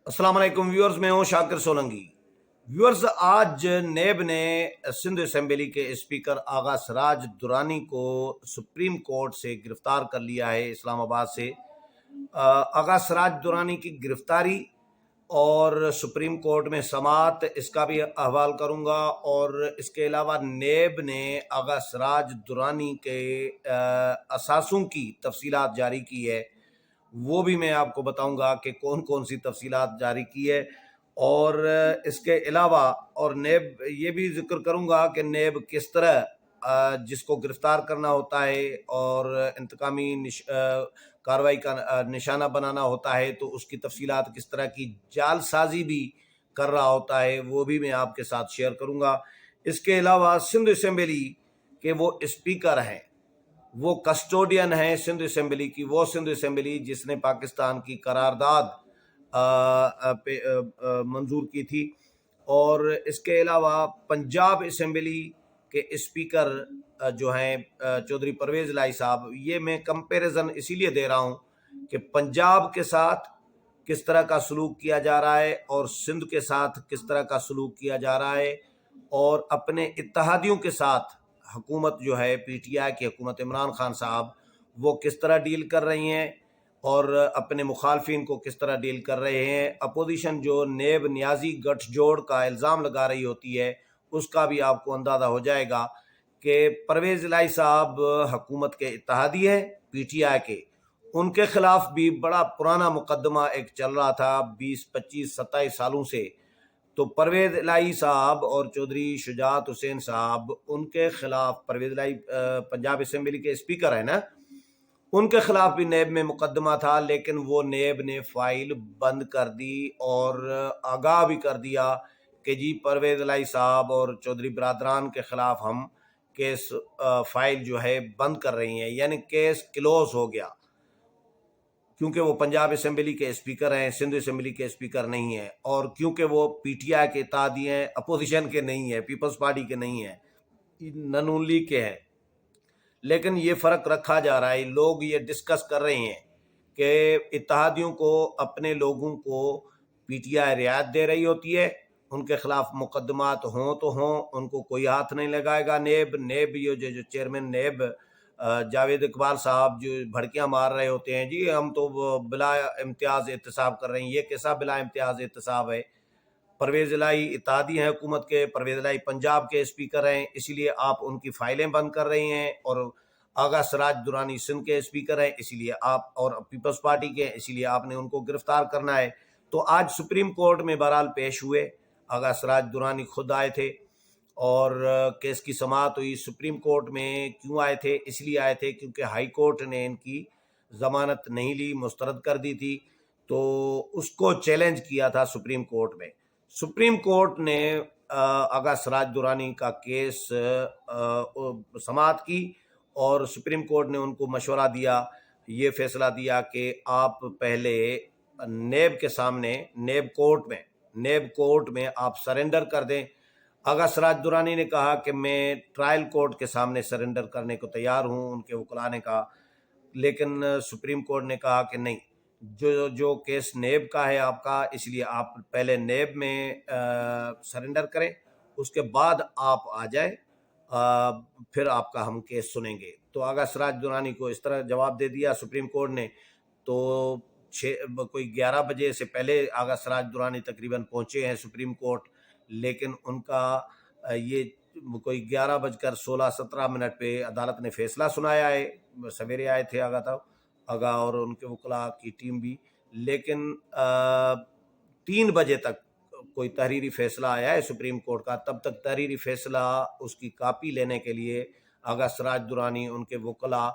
السلام علیکم ویورز، میں ہوں شاکر سولنگی۔ ویورز، آج نیب نے سندھ اسمبلی کے اسپیکر آغا سراج درانی کو سپریم کورٹ سے گرفتار کر لیا ہے، اسلام آباد سے۔ آغا سراج درانی کی گرفتاری اور سپریم کورٹ میں سماعت، اس کا بھی احوال کروں گا، اور اس کے علاوہ نیب نے آغا سراج درانی کے اثاثوں کی تفصیلات جاری کی ہے، وہ بھی میں آپ کو بتاؤں گا کہ کون کون سی تفصیلات جاری کی ہے۔ اور اس کے علاوہ اور نیب یہ بھی ذکر کروں گا کہ نیب کس طرح جس کو گرفتار کرنا ہوتا ہے اور انتقامی کارروائی کا نشانہ بنانا ہوتا ہے تو اس کی تفصیلات کس طرح کی جال سازی بھی کر رہا ہوتا ہے، وہ بھی میں آپ کے ساتھ شیئر کروں گا۔ اس کے علاوہ سندھ اسمبلی کے وہ اسپیکر ہیں، وہ کسٹوڈین ہیں سندھ اسمبلی کی، وہ سندھ اسمبلی جس نے پاکستان کی قرارداد منظور کی تھی، اور اس کے علاوہ پنجاب اسمبلی کے اسپیکر جو ہیں چودھری پرویز الہی صاحب، یہ میں کمپیریزن اسی لیے دے رہا ہوں کہ پنجاب کے ساتھ کس طرح کا سلوک کیا جا رہا ہے اور سندھ کے ساتھ کس طرح کا سلوک کیا جا رہا ہے، اور اپنے اتحادیوں کے ساتھ حکومت جو ہے پی ٹی آئی کی حکومت عمران خان صاحب وہ کس طرح ڈیل کر رہی ہیں اور اپنے مخالفین کو کس طرح ڈیل کر رہے ہیں۔ اپوزیشن جو نیب نیازی گٹھ جوڑ کا الزام لگا رہی ہوتی ہے، اس کا بھی آپ کو اندازہ ہو جائے گا کہ پرویز الہی صاحب حکومت کے اتحادی ہیں پی ٹی آئی کے، ان کے خلاف بھی بڑا پرانا مقدمہ ایک چل رہا تھا 20 25 27 سالوں سے۔ تو پرویز الہی صاحب اور چودھری شجاعت حسین صاحب، ان کے خلاف پرویز الہی پنجاب اسمبلی کے اسپیکر ہیں نا، ان کے خلاف بھی نیب میں مقدمہ تھا، لیکن وہ نیب نے فائل بند کر دی اور آگاہ بھی کر دیا کہ جی پرویز الہی صاحب اور چودھری برادران کے خلاف ہم کیس فائل جو ہے بند کر رہی ہیں، یعنی کیس کلوز ہو گیا، کیونکہ وہ پنجاب اسمبلی کے اسپیکر ہیں، سندھ اسمبلی کے اسپیکر نہیں ہیں، اور کیونکہ وہ پی ٹی آئی کے اتحادی ہیں، اپوزیشن کے نہیں ہیں، پیپلز پارٹی کے نہیں ہیں، نون لیگ کے ہیں۔ لیکن یہ فرق رکھا جا رہا ہے، لوگ یہ ڈسکس کر رہے ہیں کہ اتحادیوں کو اپنے لوگوں کو پی ٹی آئی رعایت دے رہی ہوتی ہے، ان کے خلاف مقدمات ہوں تو ہوں، ان کو کوئی ہاتھ نہیں لگائے گا۔ نیب یہ جو چیئرمین نیب جاوید اقبال صاحب جو بھڑکیاں مار رہے ہوتے ہیں، جی ہم تو بلا امتیاز احتساب کر رہے ہیں، یہ کیسا بلا امتیاز احتساب ہے؟ پرویز الہی اتحادی ہیں حکومت کے، پرویز الہی پنجاب کے اسپیکر ہیں، اسی لیے آپ ان کی فائلیں بند کر رہے ہیں، اور آغا سراج درانی سندھ کے اسپیکر ہیں، اسی لیے آپ، اور پیپلز پارٹی کے، اسی لیے آپ نے ان کو گرفتار کرنا ہے۔ تو آج سپریم کورٹ میں بہرحال پیش ہوئے، آغا سراج درانی خود آئے تھے اور کیس کی سماعت ہوئی۔ سپریم کورٹ میں کیوں آئے تھے؟ اس لیے آئے تھے کیونکہ ہائی کورٹ نے ان کی ضمانت نہیں لی، مسترد کر دی تھی، تو اس کو چیلنج کیا تھا سپریم کورٹ میں۔ سپریم کورٹ نے آغا سراج درانی کا کیس سماعت کی، اور سپریم کورٹ نے ان کو مشورہ دیا، یہ فیصلہ دیا کہ آپ پہلے نیب کے سامنے، نیب کورٹ میں آپ سرنڈر کر دیں۔ آغا سراج درانی نے کہا کہ میں ٹرائل کورٹ کے سامنے سرنڈر کرنے کو تیار ہوں، ان کے وکلاء نے کہا، لیکن سپریم کورٹ نے کہا کہ نہیں، جو کیس نیب کا ہے آپ کا، اس لیے آپ پہلے نیب میں سرنڈر کریں، اس کے بعد آپ آ جائیں، پھر آپ کا ہم کیس سنیں گے۔ تو آغا سراج درانی کو اس طرح جواب دے دیا سپریم کورٹ نے۔ تو کوئی 11 بجے سے پہلے آغا سراج درانی تقریباً پہنچے ہیں سپریم کورٹ، لیکن ان کا یہ کوئی 11:16-17 پہ عدالت نے فیصلہ سنایا ہے۔ سویرے آئے تھے آغا اور ان کے وکلاء کی ٹیم بھی، لیکن 3 بجے تک کوئی تحریری فیصلہ آیا ہے سپریم کورٹ کا، تب تک تحریری فیصلہ اس کی کاپی لینے کے لیے آغا سراج درانی، ان کے وکلاء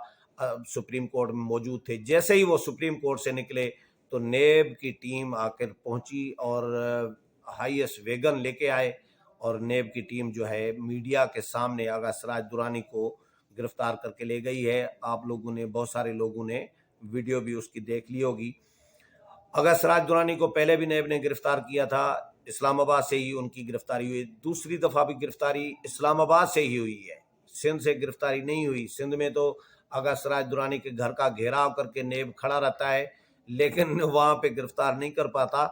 سپریم کورٹ میں موجود تھے۔ جیسے ہی وہ سپریم کورٹ سے نکلے تو نیب کی ٹیم آ کر پہنچی اور ہائیسٹ ویگن لے کے آئے، اور نیب کی ٹیم جو ہے میڈیا کے سامنے آغا سراج درانی کو گرفتار کر کے لے گئی ہے۔ آپ لوگوں نے، بہت سارے لوگوں نے ویڈیو بھی اس کی دیکھ لی ہوگی۔ آغا سراج درانی کو پہلے بھی نیب نے گرفتار کیا تھا، اسلام آباد سے ہی ان کی گرفتاری ہوئی، دوسری دفعہ بھی گرفتاری اسلام آباد سے ہی ہوئی ہے، سندھ سے گرفتاری نہیں ہوئی۔ سندھ میں تو آغا سراج درانی کے گھر کا گھیراؤ کر کے نیب کھڑا رہتا ہے، لیکن وہاں پہ گرفتار نہیں کر پاتا۔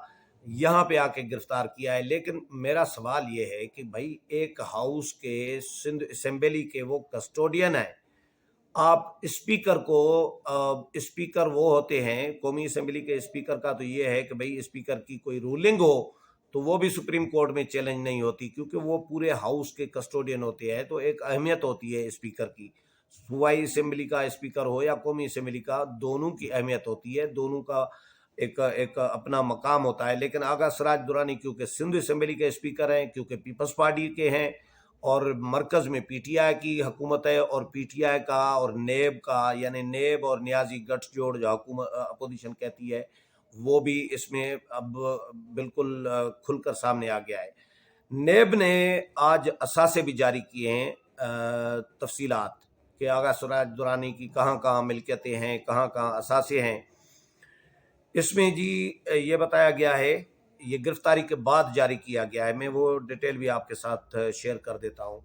یہاں پہ آ کے گرفتار کیا ہے۔ لیکن میرا سوال یہ ہے کہ بھائی ایک ہاؤس کے سندھ اسمبلی کے وہ کسٹوڈین ہیں، آپ اسپیکر کو اسپیکر وہ ہوتے ہیں قومی اسمبلی کے اسپیکر کا تو یہ ہے کہ بھئی اسپیکر کی کوئی رولنگ ہو تو وہ بھی سپریم کورٹ میں چیلنج نہیں ہوتی، کیونکہ وہ پورے ہاؤس کے کسٹوڈین ہوتے ہیں، تو ایک اہمیت ہوتی ہے اسپیکر کی، صوبائی اسمبلی کا اسپیکر ہو یا قومی اسمبلی کا، دونوں کی اہمیت ہوتی ہے، دونوں کا ایک اپنا مقام ہوتا ہے۔ لیکن آغا سراج درانی کیونکہ سندھ اسمبلی کے اسپیکر ہیں، کیونکہ پیپلز پارٹی کے ہیں اور مرکز میں پی ٹی آئی کی حکومت ہے، اور پی ٹی آئی کا اور نیب کا، یعنی نیب اور نیازی گٹھ جوڑ جو حکومت اپوزیشن کہتی ہے، وہ بھی اس میں اب بالکل کھل کر سامنے آ گیا ہے۔ نیب نے آج اثاثے بھی جاری کیے ہیں، تفصیلات کہ آغا سراج درانی کی کہاں کہاں ملکیتیں ہیں، کہاں کہاں اثاثے ہیں۔ اس میں جی یہ بتایا گیا ہے، یہ گرفتاری کے بعد جاری کیا گیا ہے، میں وہ ڈیٹیل بھی آپ کے ساتھ شیئر کر دیتا ہوں۔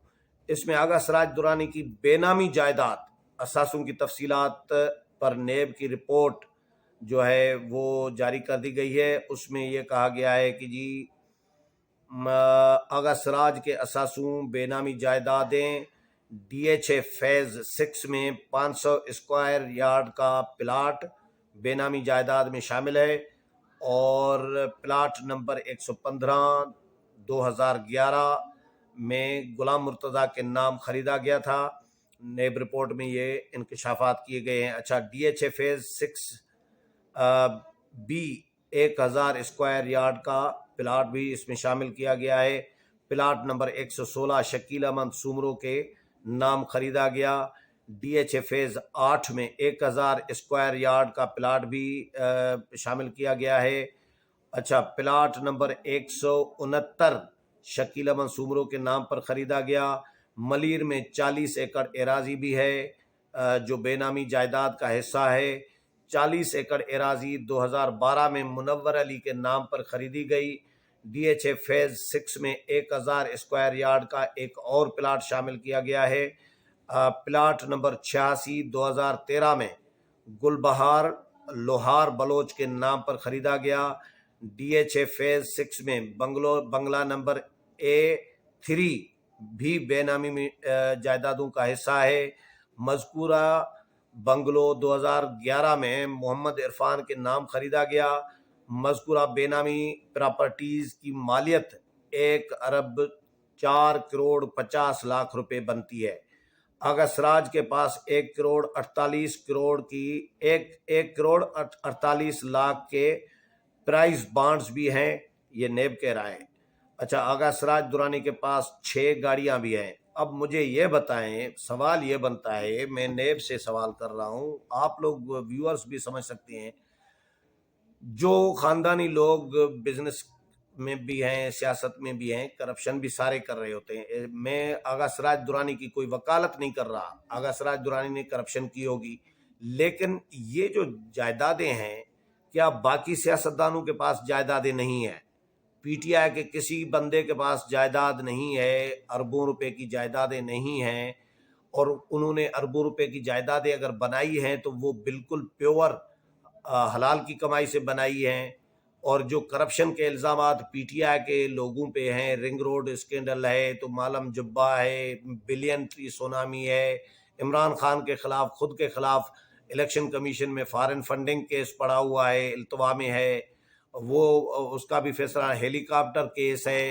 اس میں آغا سراج درانی کی بے نامی جائیداد اثاثوں کی تفصیلات پر نیب کی رپورٹ جو ہے وہ جاری کر دی گئی ہے۔ اس میں یہ کہا گیا ہے کہ جی آغا سراج کے اثاثوں بے نامی جائیدادیں ڈی ایچ اے فیز 6 میں 500 اسکوائر یارڈ کا پلاٹ بے نامی جائیداد میں شامل ہے، اور پلاٹ نمبر 115 2011 میں غلام مرتضیٰ کے نام خریدا گیا تھا۔ نیب رپورٹ میں یہ انکشافات کیے گئے ہیں۔ اچھا، D H A phase 6 B 1000 square yard کا پلاٹ بھی اس میں شامل کیا گیا ہے، پلاٹ نمبر 116 شکیل احمد سومرو کے نام خریدا گیا۔ ڈی ایچ اے فیز 8 میں 1000 اسکوائر یارڈ کا پلاٹ بھی شامل کیا گیا ہے۔ اچھا، پلاٹ نمبر 169 شکیل احمد سومرو کے نام پر خریدا گیا۔ ملیر میں 40 ایکڑ اراضی بھی ہے جو بے نامی جائیداد کا حصہ ہے۔ 40 ایکڑ اراضی 2012 میں منور علی کے نام پر خریدی گئی۔ ڈی ایچ اے فیز 6 میں 1000 اسکوائر یارڈ کا ایک اور پلاٹ شامل کیا گیا ہے، پلاٹ نمبر 86 2013 میں گل بہار لوہار بلوچ کے نام پر خریدا گیا۔ ڈی ایچ اے فیز 6 میں بنگلہ نمبر A3 بھی بے نامی جائیدادوں کا حصہ ہے۔ مذکورہ بنگلو 2011 میں محمد عرفان کے نام خریدا گیا۔ مذکورہ بے نامی پراپرٹیز کی مالیت 1 ارب 4 کروڑ 50 لاکھ روپے بنتی ہے۔ آغا سراج کے پاس 1 کروڑ 48 لاکھ کے پرائز بانڈز بھی ہیں، یہ نیب کہہ رہا ہے۔ اچھا، آغا سراج درانی کے پاس 6 گاڑیاں بھی ہیں۔ اب مجھے یہ بتائیں، سوال یہ بنتا ہے، میں نیب سے سوال کر رہا ہوں، آپ لوگ ویورز بھی سمجھ سکتے ہیں، جو خاندانی لوگ بزنس میں بھی ہیں، سیاست میں بھی ہیں، کرپشن بھی سارے کر رہے ہوتے ہیں۔ میں آغا سراج درانی کی کوئی وکالت نہیں کر رہا، آغا سراج درانی نے کرپشن کی ہوگی، لیکن یہ جو جائیدادیں ہیں، کیا باقی سیاستدانوں کے پاس جائیدادیں نہیں ہیں؟ پی ٹی آئی کے کسی بندے کے پاس جائیداد نہیں ہے، اربوں روپے کی جائیدادیں نہیں ہیں، اور انہوں نے اربوں روپے کی جائیدادیں اگر بنائی ہیں تو وہ بالکل پیور حلال کی کمائی سے بنائی ہیں۔ اور جو کرپشن کے الزامات پی ٹی آئی کے لوگوں پہ ہیں، رنگ روڈ اسکینڈل ہے تو مالم جبہ ہے، بلین ٹری سونامی ہے، عمران خان کے خلاف، خود کے خلاف الیکشن کمیشن میں فارن فنڈنگ کیس پڑا ہوا ہے، التوا میں ہے، وہ اس کا بھی فیصلہ، ہیلی کاپٹر کیس ہے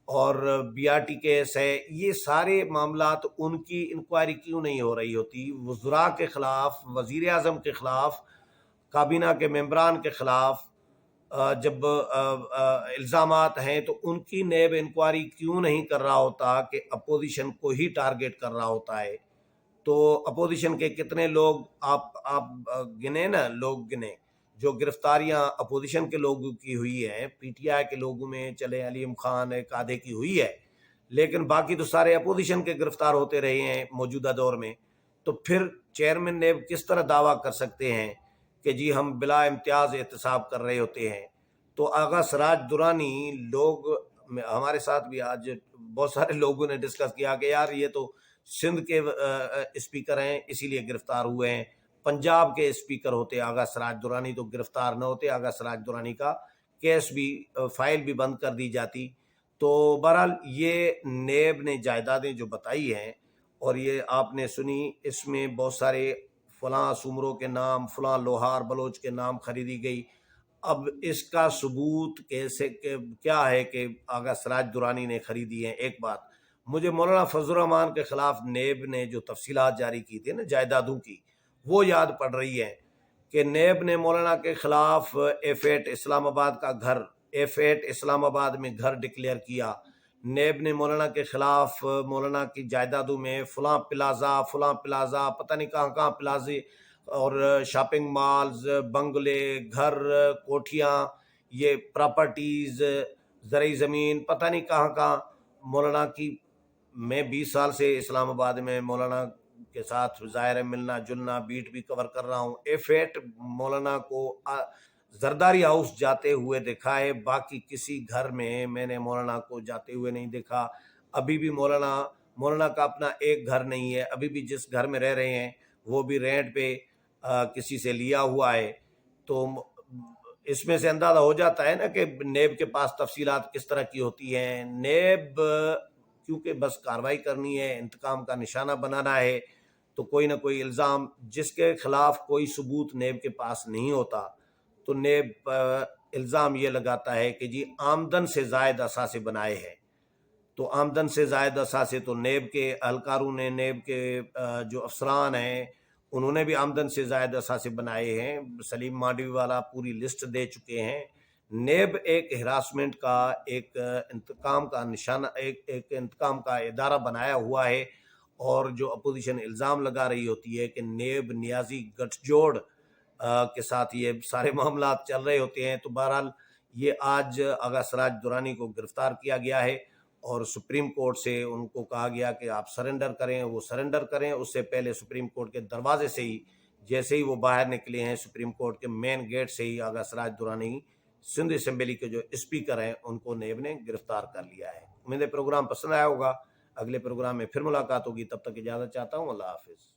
اور بی آر ٹی کیس ہے۔ یہ سارے معاملات ان کی انکوائری کیوں نہیں ہو رہی ہوتی؟ وزراء کے خلاف، وزیر اعظم کے خلاف، کابینہ کے ممبران کے خلاف جب الزامات ہیں تو ان کی نیب انکوائری کیوں نہیں کر رہا ہوتا کہ اپوزیشن کو ہی ٹارگٹ کر رہا ہوتا ہے؟ تو اپوزیشن کے کتنے لوگ آپ گنے نا، لوگ گنے جو گرفتاریاں اپوزیشن کے لوگوں کی ہوئی ہیں، پی ٹی آئی کے لوگوں میں چلے علیم خان ایک آدھے کی ہوئی ہے، لیکن باقی تو سارے اپوزیشن کے گرفتار ہوتے رہے ہیں موجودہ دور میں۔ تو پھر چیئرمین نیب کس طرح دعویٰ کر سکتے ہیں کہ جی ہم بلا امتیاز احتساب کر رہے ہوتے ہیں؟ تو آغا سراج درانی لوگ، ہمارے ساتھ بھی آج بہت سارے لوگوں نے ڈسکس کیا کہ یار یہ تو سندھ کے اسپیکر ہیں اسی لیے گرفتار ہوئے ہیں، پنجاب کے اسپیکر ہوتے آغا سراج درانی تو گرفتار نہ ہوتے۔ آغا سراج درانی کا کیس بھی فائل بھی بند کر دی جاتی۔ تو بہرحال یہ نیب نے جائیدادیں جو بتائی ہیں اور یہ آپ نے سنی، اس میں بہت سارے فلاں سومروں کے نام، فلاں لوہار بلوچ کے نام خریدی گئی۔ اب اس کا ثبوت کیسے کیا ہے کہ آغا سراج درانی نے خریدی ہے؟ ایک بات مجھے مولانا فضل الرحمان کے خلاف نیب نے جو تفصیلات جاری کی تھی نا جائیدادوں کی، وہ یاد پڑ رہی ہے کہ نیب نے مولانا کے خلاف F8 اسلام آباد کا گھر، F8 اسلام آباد میں گھر ڈکلیئر کیا۔ نیب نے مولانا کے خلاف مولانا کی جائیدادوں میں فلاں پلازا پتہ نہیں کہاں کہاں پلازے اور شاپنگ مالز، بنگلے، گھر، کوٹھیاں، یہ پراپرٹیز، زرعی زمین، پتہ نہیں کہاں کہاں مولانا کی۔ میں 20 سال سے اسلام آباد میں مولانا کے ساتھ ظاہر ہے ملنا جلنا، بیٹ بھی کور کر رہا ہوں۔ F8 مولانا کو زرداری ہاؤس جاتے ہوئے دیکھا ہے، باقی کسی گھر میں نے مولانا کو جاتے ہوئے نہیں دیکھا۔ ابھی بھی مولانا کا اپنا ایک گھر نہیں ہے، ابھی بھی جس گھر میں رہ رہے ہیں وہ بھی رینٹ پہ کسی سے لیا ہوا ہے۔ تو اس میں سے اندازہ ہو جاتا ہے نا کہ نیب کے پاس تفصیلات کس طرح کی ہوتی ہیں۔ نیب کیونکہ بس کارروائی کرنی ہے، انتقام کا نشانہ بنانا ہے، تو کوئی نہ کوئی الزام، جس کے خلاف کوئی ثبوت نیب کے پاس نہیں ہوتا تو نیب الزام یہ لگاتا ہے کہ جی آمدن سے زائد اثاثے بنائے ہیں۔ تو آمدن سے زائد اثاثے تو نیب کے اہلکاروں نے، نیب کے جو افسران ہیں انہوں نے بھی آمدن سے زائد اثاثے بنائے ہیں۔ سلیم مانڈوی والا پوری لسٹ دے چکے ہیں۔ نیب ایک ہراسمنٹ کا، ایک انتقام کا نشانہ، ایک انتقام کا ادارہ بنایا ہوا ہے، اور جو اپوزیشن الزام لگا رہی ہوتی ہے کہ نیب نیازی گٹھ جوڑ کے ساتھ یہ سارے معاملات چل رہے ہوتے ہیں۔ تو بہرحال یہ آج آغا سراج درانی کو گرفتار کیا گیا ہے اور سپریم کورٹ سے ان کو کہا گیا کہ آپ سرنڈر کریں، وہ سرنڈر کریں۔ اس سے پہلے سپریم کورٹ کے دروازے سے ہی، جیسے ہی وہ باہر نکلے ہیں سپریم کورٹ کے مین گیٹ سے ہی، آغا سراج درانی سندھ اسمبلی کے جو اسپیکر ہیں ان کو نیب نے گرفتار کر لیا ہے۔ امید ہے پروگرام پسند آیا ہوگا، اگلے پروگرام میں پھر ملاقات ہوگی، تب تک اجازت چاہتا ہوں، اللہ حافظ۔